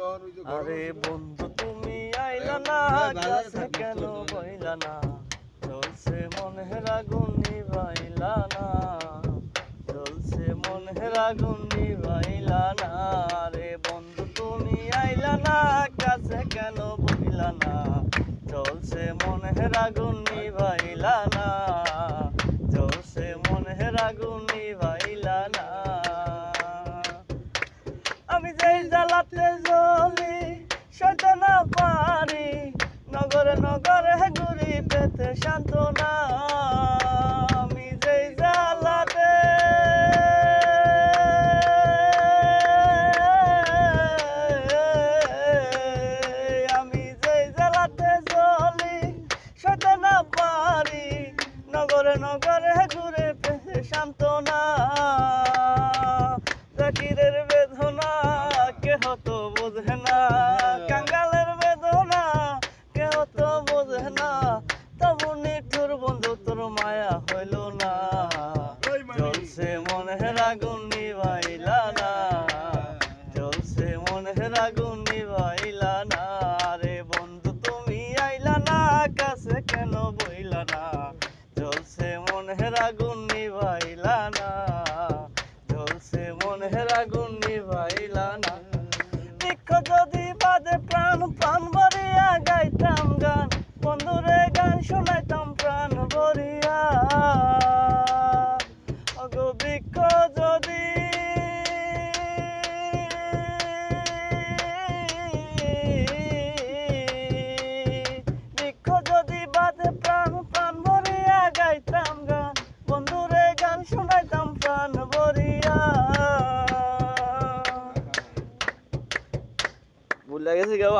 আরে বন্ধু তুমি আইলা না, কাছে কেন বইলা না, চলছে মনের আগুন নিভাইলা না, চলছে মনের আগুন নিভাইলা না। আরে বন্ধু তুমি আইলা না, কাছে কেন বইলা না, চলছে মনের আগুন নিভাইলা না, চলছে মনের আগুন নিভাইলা না। আমি যেই জ্বালাতে জ্বলি সইতে না পারি, নগরে নগরে ঘুরি পেতে সান্ত্বনা। আমি যেই জ্বালাতে আমি যেই জ্বালাতে জ্বলি সইতে না পারি, নগরে নগরে ঘুরে পেতে সান্ত্বনা। জাকিরের বেদনা কেহ তো বোঝে না, কাঙ্গালের বেদনা কেহ তো বোঝে না, তবু নিঠুর বন্ধু তোর মায়া হইল না, চলছে মনের আগুন নিভাইলা না, চলছে মনের আগুন নিভাইলা না। রে বন্ধু তুমি আইলা না, কাছে কেন বইলা না, চলছে মনের আগুন নিভাইলা না, চলছে মনের আগুন নিভাইলা না। বৃক্ষ যদি বাদে প্রাণ প্রাণ ভরিয়া গাইতাম গান, বন্ধুরে গান শোনাইতাম প্রাণ ভরিয়া। অগো বৃক্ষ যদি বৃক্ষ যদি বাদে প্রাণ প্রাণ ভরিয়া গাইতাম গান, বন্ধুরে গান শোনাইতাম প্রাণ ভরিয়া। ভুলে গেছি কেউ।